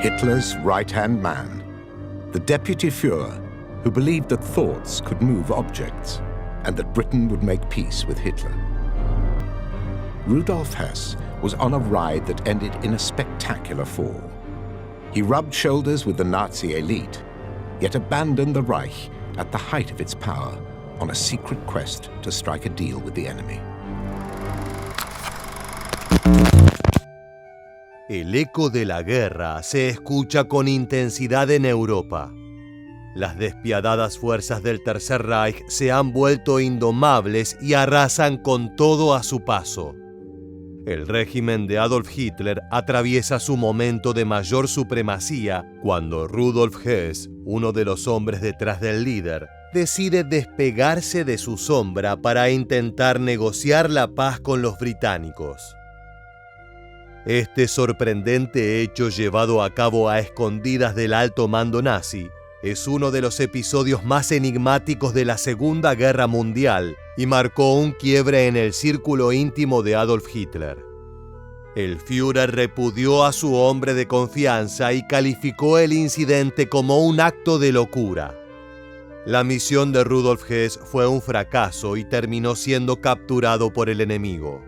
Hitler's right-hand man, the Deputy Führer, who believed that thoughts could move objects and that Britain would make peace with Hitler. Rudolf Hess was on a ride that ended in a spectacular fall. He rubbed shoulders with the Nazi elite, yet abandoned the Reich at the height of its power on a secret quest to strike a deal with the enemy. El eco de la guerra se escucha con intensidad en Europa. Las despiadadas fuerzas del Tercer Reich se han vuelto indomables y arrasan con todo a su paso. El régimen de Adolf Hitler atraviesa su momento de mayor supremacía cuando Rudolf Hess, uno de los hombres detrás del líder, decide despegarse de su sombra para intentar negociar la paz con los británicos. Este sorprendente hecho llevado a cabo a escondidas del alto mando nazi es uno de los episodios más enigmáticos de la Segunda Guerra Mundial y marcó un quiebre en el círculo íntimo de Adolf Hitler. El Führer repudió a su hombre de confianza y calificó el incidente como un acto de locura. La misión de Rudolf Hess fue un fracaso y terminó siendo capturado por el enemigo.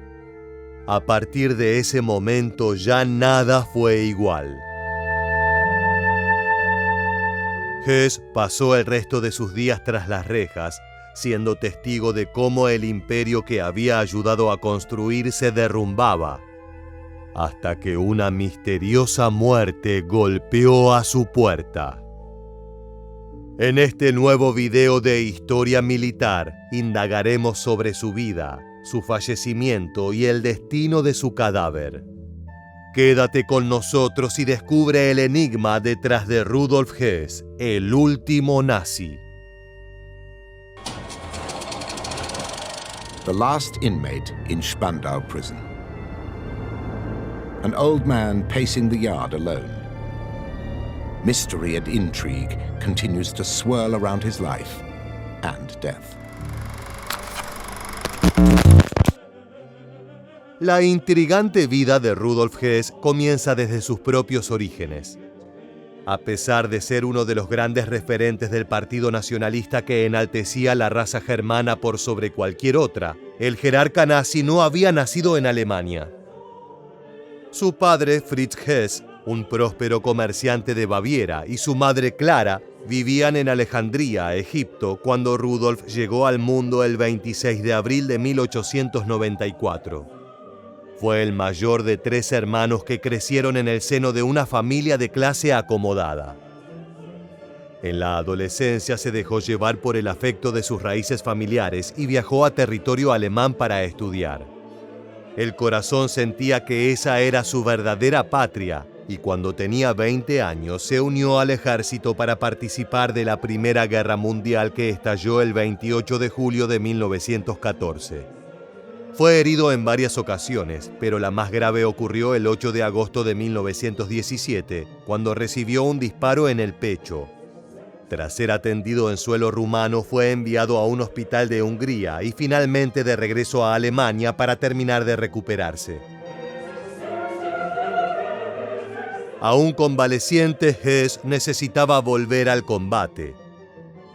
A partir de ese momento ya nada fue igual. Hess pasó el resto de sus días tras las rejas, siendo testigo de cómo el imperio que había ayudado a construir se derrumbaba, hasta que una misteriosa muerte golpeó a su puerta. En este nuevo video de Historia Militar, indagaremos sobre su vida, su fallecimiento y el destino de su cadáver. Quédate con nosotros y descubre el enigma detrás de Rudolf Hess, el último nazi. The last inmate in Spandau prison. An old man pacing the yard alone. Mystery and intrigue continues to swirl around his life and death. La intrigante vida de Rudolf Hess comienza desde sus propios orígenes. A pesar de ser uno de los grandes referentes del Partido Nacionalista que enaltecía la raza germana por sobre cualquier otra, el jerarca nazi no había nacido en Alemania. Su padre, Fritz Hess, un próspero comerciante de Baviera, y su madre, Clara, vivían en Alejandría, Egipto, cuando Rudolf llegó al mundo el 26 de abril de 1894. Fue el mayor de 3 hermanos que crecieron en el seno de una familia de clase acomodada. En la adolescencia se dejó llevar por el afecto de sus raíces familiares y viajó a territorio alemán para estudiar. El corazón sentía que esa era su verdadera patria y cuando tenía 20 años se unió al ejército para participar de la Primera Guerra Mundial que estalló el 28 de julio de 1914. Fue herido en varias ocasiones, pero la más grave ocurrió el 8 de agosto de 1917, cuando recibió un disparo en el pecho. Tras ser atendido en suelo rumano, fue enviado a un hospital de Hungría y finalmente de regreso a Alemania para terminar de recuperarse. Aún convaleciente, Hess necesitaba volver al combate.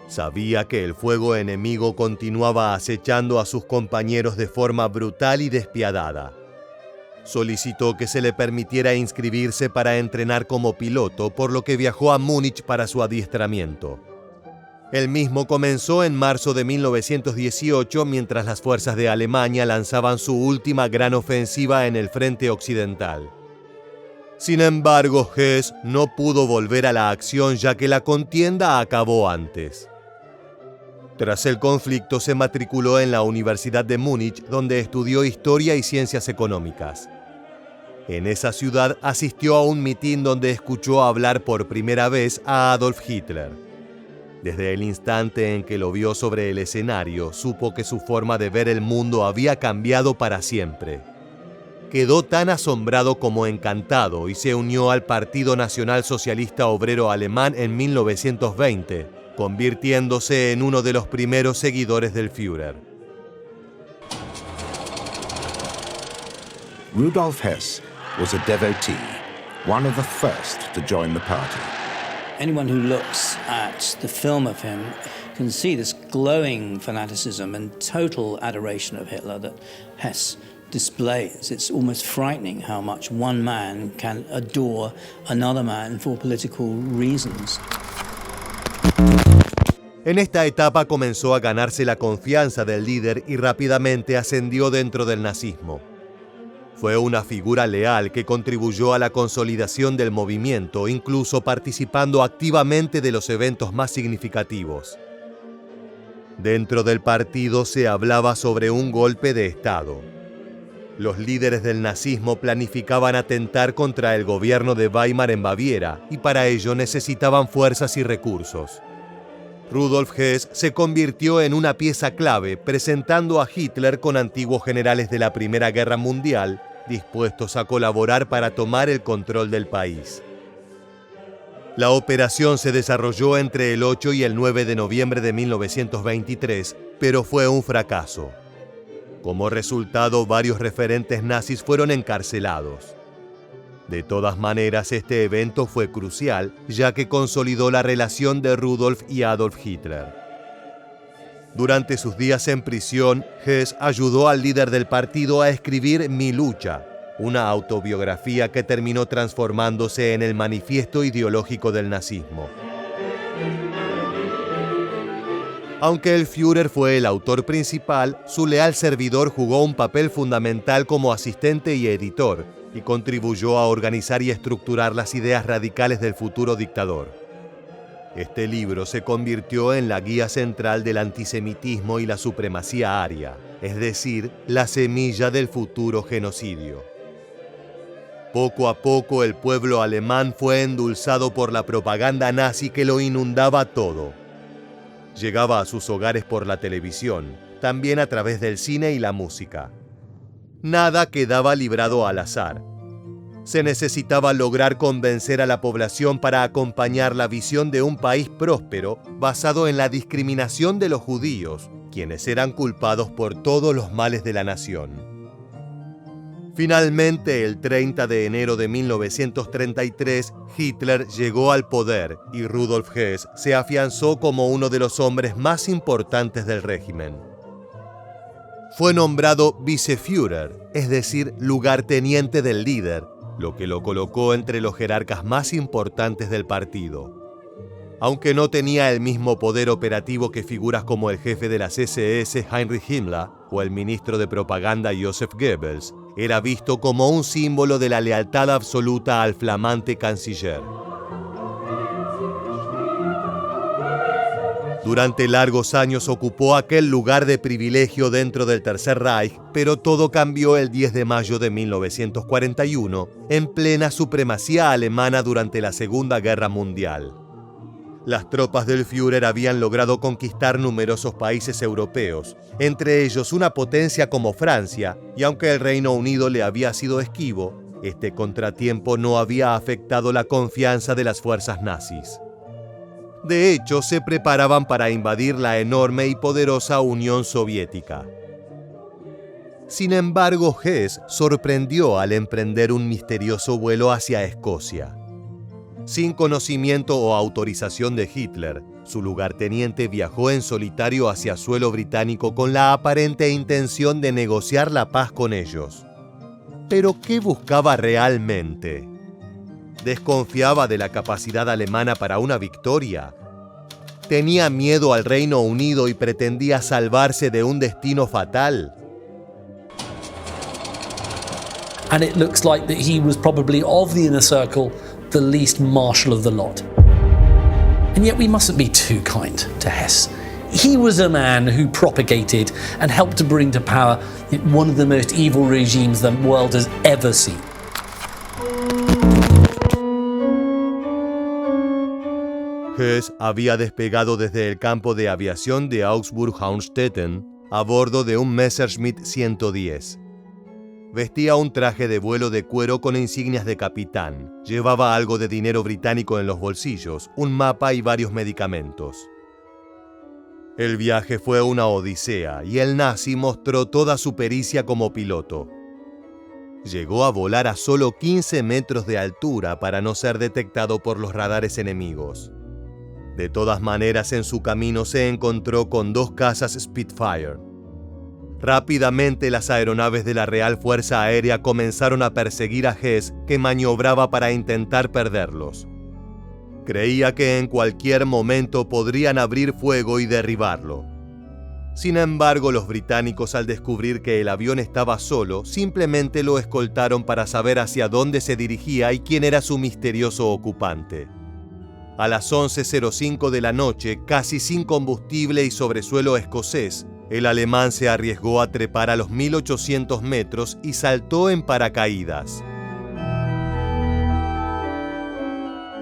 Sabía que el fuego enemigo continuaba acechando a sus compañeros de forma brutal y despiadada. Solicitó que se le permitiera inscribirse para entrenar como piloto, por lo que viajó a Múnich para su adiestramiento. El mismo comenzó en marzo de 1918, mientras las fuerzas de Alemania lanzaban su última gran ofensiva en el frente occidental. Sin embargo, Hess no pudo volver a la acción ya que la contienda acabó antes. Tras el conflicto se matriculó en la Universidad de Múnich, donde estudió Historia y Ciencias Económicas. En esa ciudad asistió a un mitin donde escuchó hablar por primera vez a Adolf Hitler. Desde el instante en que lo vio sobre el escenario, supo que su forma de ver el mundo había cambiado para siempre. Quedó tan asombrado como encantado y se unió al Partido Nacional Socialista Obrero Alemán en 1920, convirtiéndose en uno de los primeros seguidores del Führer. Rudolf Hess was a devotee, one of the first to join the party. Anyone who looks at the film of him can see this glowing fanaticism and total adoration of Hitler that Hess displays. It's almost frightening how much one man can adore another man for political reasons. En esta etapa comenzó a ganarse la confianza del líder y rápidamente ascendió dentro del nazismo. Fue una figura leal que contribuyó a la consolidación del movimiento, incluso participando activamente de los eventos más significativos. Dentro del partido se hablaba sobre un golpe de Estado. Los líderes del nazismo planificaban atentar contra el gobierno de Weimar en Baviera y para ello necesitaban fuerzas y recursos. Rudolf Hess se convirtió en una pieza clave, presentando a Hitler con antiguos generales de la Primera Guerra Mundial, dispuestos a colaborar para tomar el control del país. La operación se desarrolló entre el 8 y el 9 de noviembre de 1923, pero fue un fracaso. Como resultado, varios referentes nazis fueron encarcelados. De todas maneras, este evento fue crucial, ya que consolidó la relación de Rudolf y Adolf Hitler. Durante sus días en prisión, Hess ayudó al líder del partido a escribir Mi lucha, una autobiografía que terminó transformándose en el manifiesto ideológico del nazismo. Aunque el Führer fue el autor principal, su leal servidor jugó un papel fundamental como asistente y editor, y contribuyó a organizar y estructurar las ideas radicales del futuro dictador. Este libro se convirtió en la guía central del antisemitismo y la supremacía aria, es decir, la semilla del futuro genocidio. Poco a poco el pueblo alemán fue endulzado por la propaganda nazi que lo inundaba todo. Llegaba a sus hogares por la televisión, también a través del cine y la música. Nada quedaba librado al azar. Se necesitaba lograr convencer a la población para acompañar la visión de un país próspero basado en la discriminación de los judíos, quienes eran culpados por todos los males de la nación. Finalmente, el 30 de enero de 1933, Hitler llegó al poder y Rudolf Hess se afianzó como uno de los hombres más importantes del régimen. Fue nombrado Viceführer, es decir, lugarteniente del líder, lo que lo colocó entre los jerarcas más importantes del partido. Aunque no tenía el mismo poder operativo que figuras como el jefe de las SS Heinrich Himmler o el ministro de propaganda Joseph Goebbels, era visto como un símbolo de la lealtad absoluta al flamante canciller. Durante largos años ocupó aquel lugar de privilegio dentro del Tercer Reich, pero todo cambió el 10 de mayo de 1941, en plena supremacía alemana durante la Segunda Guerra Mundial. Las tropas del Führer habían logrado conquistar numerosos países europeos, entre ellos una potencia como Francia, y aunque el Reino Unido le había sido esquivo, este contratiempo no había afectado la confianza de las fuerzas nazis. De hecho, se preparaban para invadir la enorme y poderosa Unión Soviética. Sin embargo, Hess sorprendió al emprender un misterioso vuelo hacia Escocia. Sin conocimiento o autorización de Hitler, su lugarteniente viajó en solitario hacia suelo británico con la aparente intención de negociar la paz con ellos. ¿Pero qué buscaba realmente? ¿Desconfiaba de la capacidad alemana para una victoria? ¿Tenía miedo al Reino Unido y pretendía salvarse de un destino fatal? And it looks like that he was probably of the inner circle the least martial of the lot. And yet we mustn't be too kind to Hess. He was a man who propagated and helped to bring to power one of the most evil regimes the world has ever seen. Hess había despegado desde el campo de aviación de Augsburg-Haunstetten a bordo de un Messerschmitt 110. Vestía un traje de vuelo de cuero con insignias de capitán. Llevaba algo de dinero británico en los bolsillos, un mapa y varios medicamentos. El viaje fue una odisea y el nazi mostró toda su pericia como piloto. llegó a volar a solo 15 metros de altura para no ser detectado por los radares enemigos. De todas maneras, en su camino se encontró con 2 cazas Spitfire. Rápidamente las aeronaves de la Real Fuerza Aérea comenzaron a perseguir a Hess, que maniobraba para intentar perderlos. Creía que en cualquier momento podrían abrir fuego y derribarlo. Sin embargo, los británicos, al descubrir que el avión estaba solo, simplemente lo escoltaron para saber hacia dónde se dirigía y quién era su misterioso ocupante. A las 11:05 de la noche, casi sin combustible y sobre suelo escocés, el alemán se arriesgó a trepar a los 1800 metros y saltó en paracaídas.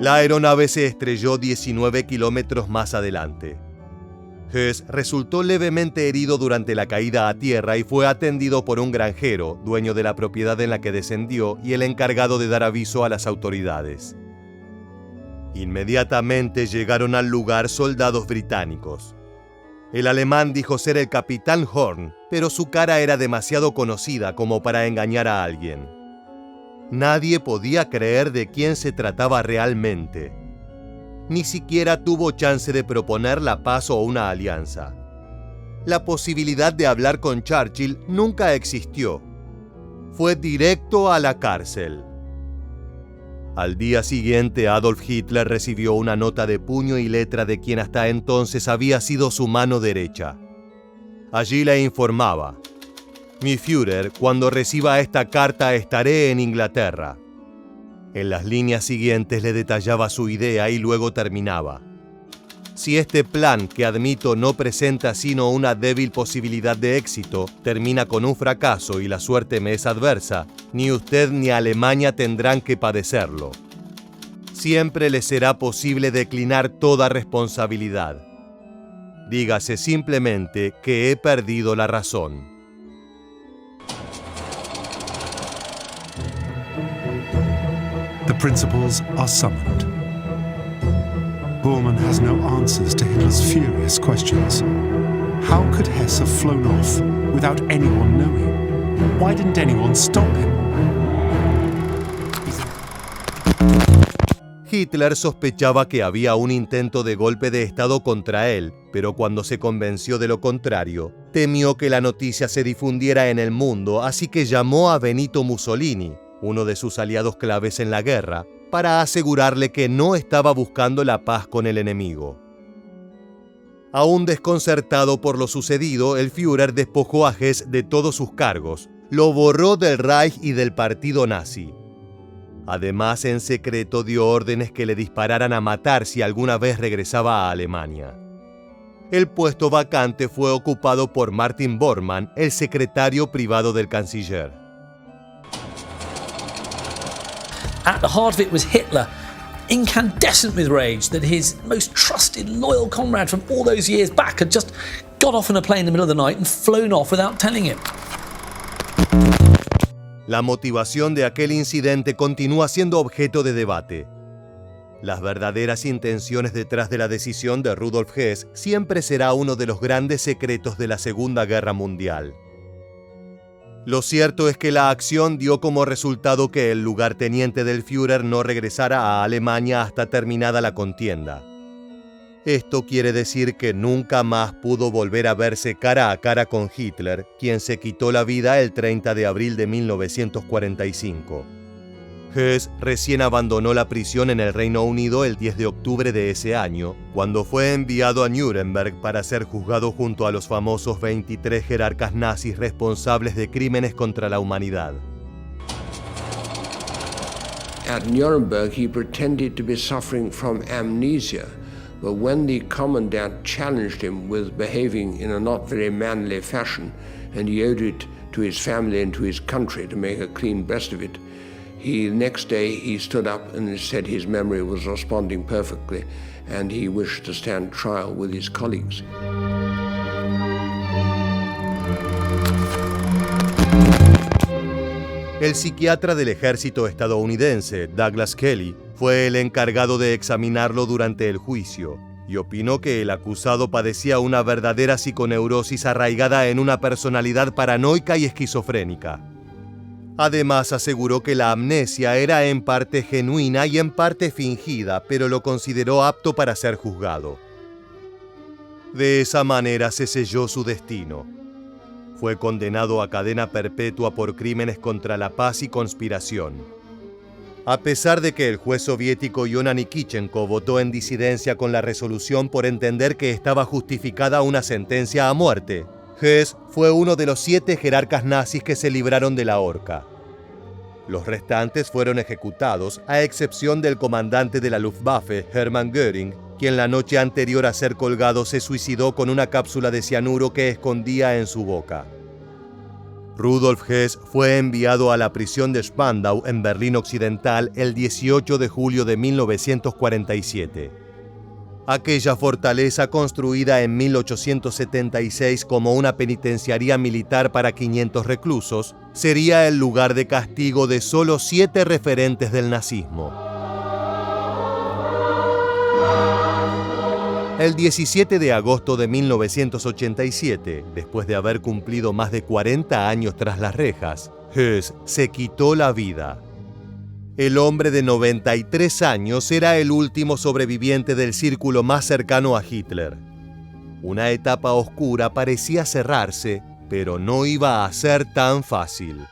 La aeronave se estrelló 19 kilómetros más adelante. Hess resultó levemente herido durante la caída a tierra y fue atendido por un granjero, dueño de la propiedad en la que descendió y el encargado de dar aviso a las autoridades. Inmediatamente llegaron al lugar soldados británicos. El alemán dijo ser el capitán Horn, pero su cara era demasiado conocida como para engañar a alguien. Nadie podía creer de quién se trataba realmente. Ni siquiera tuvo chance de proponer la paz o una alianza. La posibilidad de hablar con Churchill nunca existió. Fue directo a la cárcel. Al día siguiente, Adolf Hitler recibió una nota de puño y letra de quien hasta entonces había sido su mano derecha. Allí le informaba: «Mi Führer, cuando reciba esta carta estaré en Inglaterra». En las líneas siguientes le detallaba su idea y luego terminaba: «Si este plan, que admito no presenta sino una débil posibilidad de éxito, termina con un fracaso y la suerte me es adversa, ni usted ni Alemania tendrán que padecerlo. Siempre les será posible declinar toda responsabilidad. Dígase simplemente que he perdido la razón». The principals are summoned. Bormann has no answers to Hitler's furious questions. How could Hess have flown off without anyone knowing? Why didn't anyone stop him? Hitler sospechaba que había un intento de golpe de Estado contra él, pero cuando se convenció de lo contrario, temió que la noticia se difundiera en el mundo, así que llamó a Benito Mussolini, uno de sus aliados claves en la guerra, para asegurarle que no estaba buscando la paz con el enemigo. Aún desconcertado por lo sucedido, el Führer despojó a Hess de todos sus cargos, lo borró del Reich y del partido nazi. Además, en secreto dio órdenes que le dispararan a matar si alguna vez regresaba a Alemania. El puesto vacante fue ocupado por Martin Bormann, el secretario privado del canciller. At the heart of it was Hitler, incandescent with rage that his most trusted, loyal comrade from all those years back had just got off in a plane in the middle of the night and flown off without telling him. La motivación de aquel incidente continúa siendo objeto de debate. Las verdaderas intenciones detrás de la decisión de Rudolf Hess siempre será uno de los grandes secretos de la Segunda Guerra Mundial. Lo cierto es que la acción dio como resultado que el lugarteniente del Führer no regresara a Alemania hasta terminada la contienda. Esto quiere decir que nunca más pudo volver a verse cara a cara con Hitler, quien se quitó la vida el 30 de abril de 1945. Hess recién abandonó la prisión en el Reino Unido el 10 de octubre de ese año, cuando fue enviado a Nuremberg para ser juzgado junto a los famosos 23 jerarcas nazis responsables de crímenes contra la humanidad. At Nuremberg, he pretended to be suffering from amnesia, but when the commandant challenged him with behaving in a not very manly fashion, and he owed it to his family and to his country to make a clean breast of it, next day he stood up and said his memory was responding perfectly and he wished to stand trial with his colleagues. El psiquiatra del ejército estadounidense, Douglas Kelly, fue el encargado de examinarlo durante el juicio y opinó que el acusado padecía una verdadera psiconeurosis arraigada en una personalidad paranoica y esquizofrénica. Además, aseguró que la amnesia era en parte genuina y en parte fingida, pero lo consideró apto para ser juzgado. De esa manera se selló su destino. Fue condenado a cadena perpetua por crímenes contra la paz y conspiración. A pesar de que el juez soviético Yona Nikitchenko votó en disidencia con la resolución por entender que estaba justificada una sentencia a muerte, Hess fue uno de los 7 jerarcas nazis que se libraron de la horca. Los restantes fueron ejecutados, a excepción del comandante de la Luftwaffe, Hermann Göring, quien la noche anterior a ser colgado se suicidó con una cápsula de cianuro que escondía en su boca. Rudolf Hess fue enviado a la prisión de Spandau en Berlín Occidental el 18 de julio de 1947. Aquella fortaleza, construida en 1876 como una penitenciaría militar para 500 reclusos, sería el lugar de castigo de solo 7 referentes del nazismo. El 17 de agosto de 1987, después de haber cumplido más de 40 años tras las rejas, Hess se quitó la vida. El hombre de 93 años era el último sobreviviente del círculo más cercano a Hitler. Una etapa oscura parecía cerrarse, pero no iba a ser tan fácil.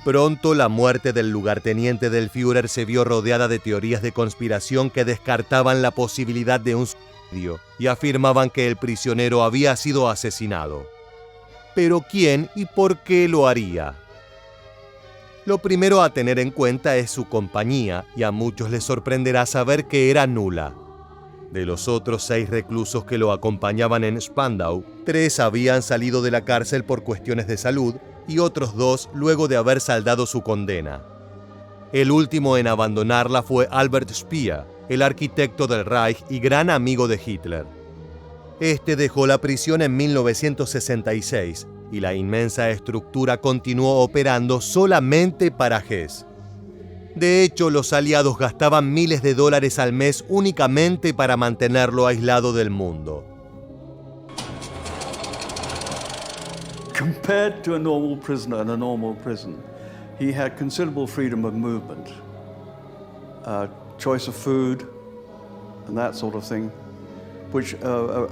Pronto la muerte del lugarteniente del Führer se vio rodeada de teorías de conspiración que descartaban la posibilidad de un suicidio y afirmaban que el prisionero había sido asesinado. Pero ¿quién y por qué lo haría? Lo primero a tener en cuenta es su compañía, y a muchos les sorprenderá saber que era nula. De los otros 6 reclusos que lo acompañaban en Spandau, 3 habían salido de la cárcel por cuestiones de salud y otros 2 luego de haber saldado su condena. El último en abandonarla fue Albert Speer, el arquitecto del Reich y gran amigo de Hitler. Este dejó la prisión en 1966 y la inmensa estructura continuó operando solamente para Hess. De hecho, los aliados gastaban miles de dólares al mes únicamente para mantenerlo aislado del mundo. Compared to a normal prisoner in a normal prison, he had considerable freedom of movement, choice of food, and that sort of thing, which a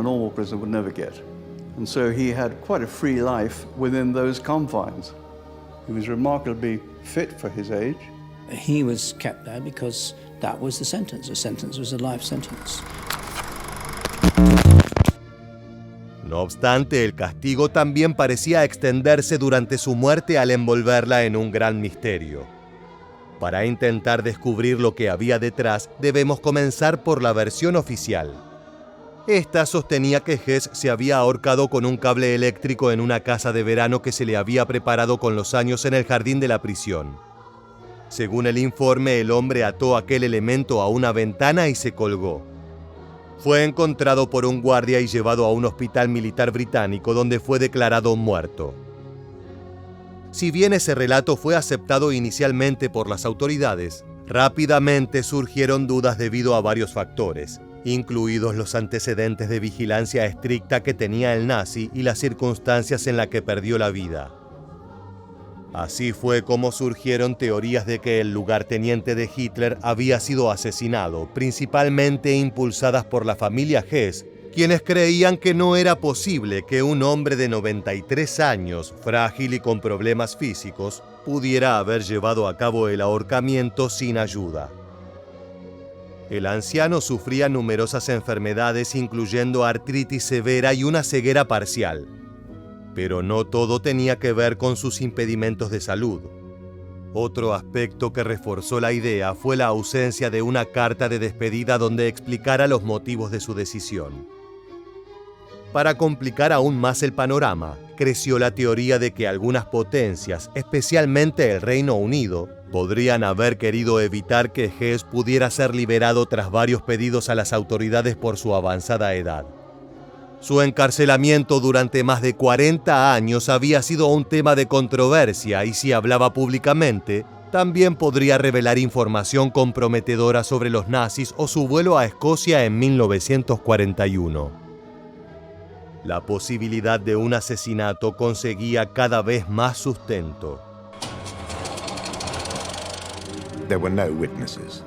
normal prison would never get. And so he had quite a free life within those confines. He was remarkably fit for his age. He was kept there because that was the sentence. The sentence was a life sentence. No obstante, el castigo también parecía extenderse durante su muerte al envolverla en un gran misterio. Para intentar descubrir lo que había detrás, debemos comenzar por la versión oficial. Esta sostenía que Hess se había ahorcado con un cable eléctrico en una casa de verano que se le había preparado con los años en el jardín de la prisión. Según el informe, el hombre ató aquel elemento a una ventana y se colgó. Fue encontrado por un guardia y llevado a un hospital militar británico donde fue declarado muerto. Si bien ese relato fue aceptado inicialmente por las autoridades, rápidamente surgieron dudas debido a varios factores, incluidos los antecedentes de vigilancia estricta que tenía el nazi y las circunstancias en las que perdió la vida. Así fue como surgieron teorías de que el lugarteniente de Hitler había sido asesinado, principalmente impulsadas por la familia Hess, quienes creían que no era posible que un hombre de 93 años, frágil y con problemas físicos, pudiera haber llevado a cabo el ahorcamiento sin ayuda. El anciano sufría numerosas enfermedades, incluyendo artritis severa y una ceguera parcial. Pero no todo tenía que ver con sus impedimentos de salud. Otro aspecto que reforzó la idea fue la ausencia de una carta de despedida donde explicara los motivos de su decisión. Para complicar aún más el panorama, creció la teoría de que algunas potencias, especialmente el Reino Unido, podrían haber querido evitar que Hess pudiera ser liberado tras varios pedidos a las autoridades por su avanzada edad. Su encarcelamiento durante más de 40 años había sido un tema de controversia y si hablaba públicamente, también podría revelar información comprometedora sobre los nazis o su vuelo a Escocia en 1941. La posibilidad de un asesinato conseguía cada vez más sustento. There were no witnesses.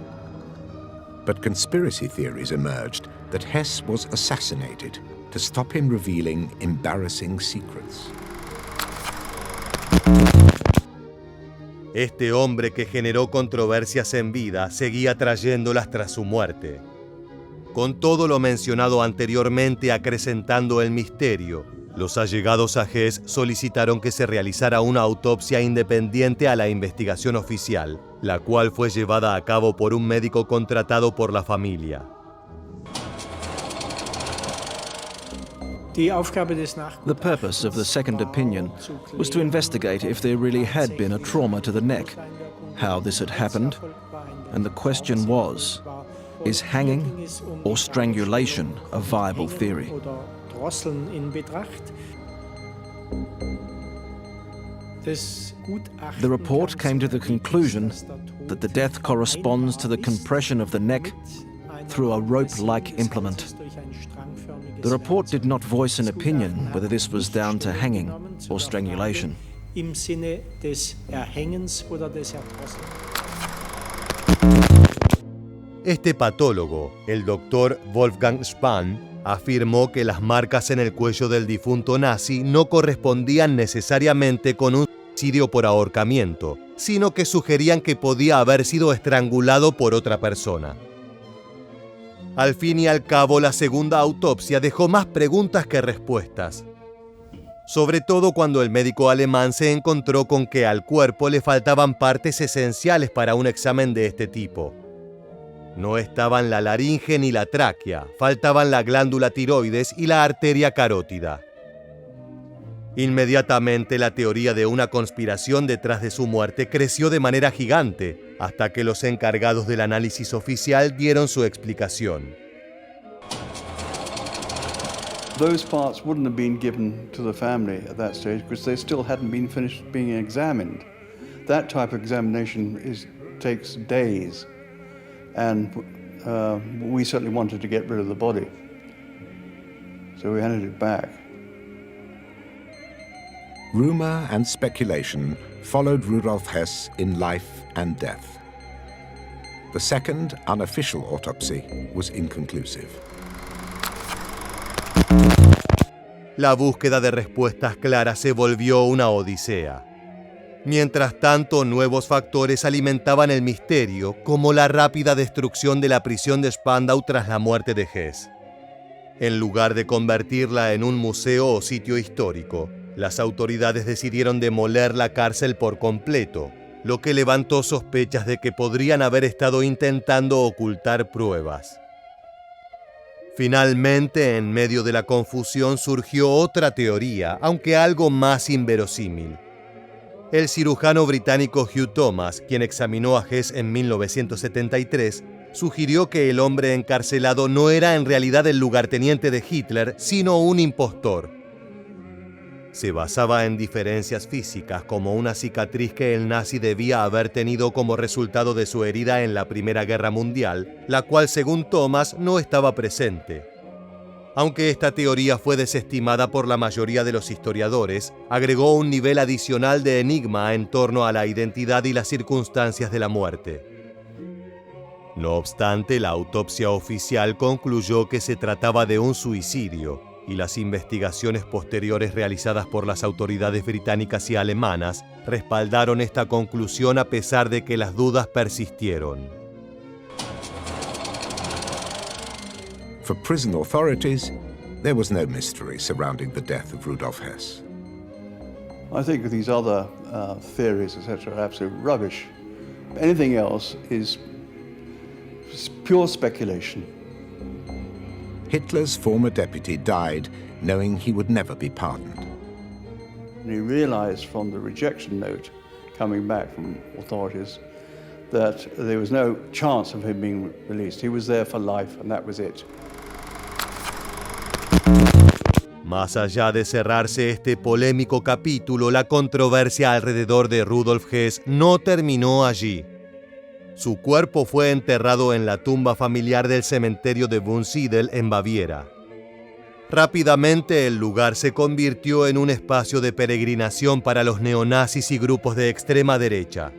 But conspiracy theories emerged that Hess was assassinated to stop him revealing embarrassing secrets. Este hombre que generó controversias en vida seguía trayéndolas tras su muerte. Con todo lo mencionado anteriormente acrecentando el misterio, los allegados a Hess solicitaron que se realizara una autopsia independiente a la investigación oficial, la cual fue llevada a cabo por un médico contratado por la familia. The purpose of the second opinion was to investigate if there really had been a trauma to the neck, how this had happened, and the question was, is hanging or strangulation a viable theory? The report came to the conclusion that the death corresponds to the compression of the neck through a rope-like implement. The report did not voice an opinion whether this was down to hanging or strangulation. Este patólogo, el doctor Wolfgang Spahn, afirmó que las marcas en el cuello del difunto nazi no correspondían necesariamente con un suicidio por ahorcamiento, sino que sugerían que podía haber sido estrangulado por otra persona. Al fin y al cabo, la segunda autopsia dejó más preguntas que respuestas. Sobre todo cuando el médico alemán se encontró con que al cuerpo le faltaban partes esenciales para un examen de este tipo. No estaban la laringe ni la tráquea, faltaban la glándula tiroides y la arteria carótida. Inmediatamente la teoría de una conspiración detrás de su muerte creció de manera gigante, hasta que los encargados del análisis oficial dieron su explicación. Those parts wouldn't have been given to the family at that stage because they still hadn't been finished being examined. That type of examination takes days, and we certainly wanted to get rid of the body, so we handed it back. Rumor and speculation followed Rudolf Hess in life and death. The second, unofficial autopsy was inconclusive. La búsqueda de respuestas claras se volvió una odisea. Mientras tanto, nuevos factores alimentaban el misterio, como la rápida destrucción de la prisión de Spandau tras la muerte de Hess. En lugar de convertirla en un museo o sitio histórico, las autoridades decidieron demoler la cárcel por completo, lo que levantó sospechas de que podrían haber estado intentando ocultar pruebas. Finalmente, en medio de la confusión surgió otra teoría, aunque algo más inverosímil. El cirujano británico Hugh Thomas, quien examinó a Hess en 1973, sugirió que el hombre encarcelado no era en realidad el lugarteniente de Hitler, sino un impostor. Se basaba en diferencias físicas, como una cicatriz que el nazi debía haber tenido como resultado de su herida en la Primera Guerra Mundial, la cual, según Thomas, no estaba presente. Aunque esta teoría fue desestimada por la mayoría de los historiadores, agregó un nivel adicional de enigma en torno a la identidad y las circunstancias de la muerte. No obstante, la autopsia oficial concluyó que se trataba de un suicidio, y las investigaciones posteriores realizadas por las autoridades británicas y alemanas respaldaron esta conclusión a pesar de que las dudas persistieron. For prison authorities, there was no mystery surrounding the death of Rudolf Hess. I think these other theories, etc., are absolute rubbish. Anything else is pure speculation. Hitler's former deputy died knowing he would never be pardoned. And he realized from the rejection note coming back from authorities that there was no chance of him being released. He was there for life, and that was it. Más allá de cerrarse este polémico capítulo, la controversia alrededor de Rudolf Hess no terminó allí. Su cuerpo fue enterrado en la tumba familiar del cementerio de Wunsiedel en Baviera. Rápidamente el lugar se convirtió en un espacio de peregrinación para los neonazis y grupos de extrema derecha.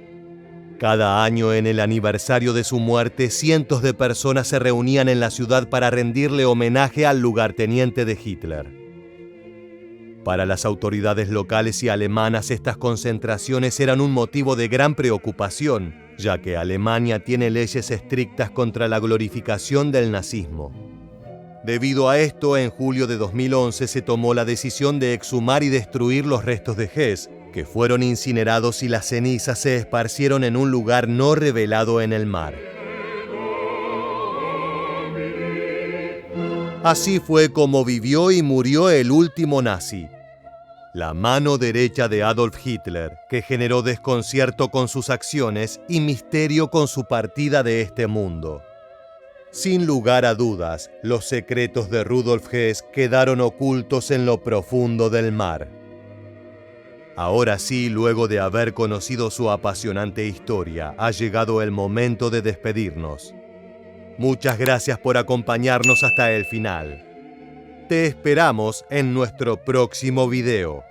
Cada año, en el aniversario de su muerte, cientos de personas se reunían en la ciudad para rendirle homenaje al lugarteniente de Hitler. Para las autoridades locales y alemanas, estas concentraciones eran un motivo de gran preocupación, ya que Alemania tiene leyes estrictas contra la glorificación del nazismo. Debido a esto, en julio de 2011 se tomó la decisión de exhumar y destruir los restos de Hess, que fueron incinerados y las cenizas se esparcieron en un lugar no revelado en el mar. Así fue como vivió y murió el último nazi, la mano derecha de Adolf Hitler, que generó desconcierto con sus acciones y misterio con su partida de este mundo. Sin lugar a dudas, los secretos de Rudolf Hess quedaron ocultos en lo profundo del mar. Ahora sí, luego de haber conocido su apasionante historia, ha llegado el momento de despedirnos. Muchas gracias por acompañarnos hasta el final. Te esperamos en nuestro próximo video.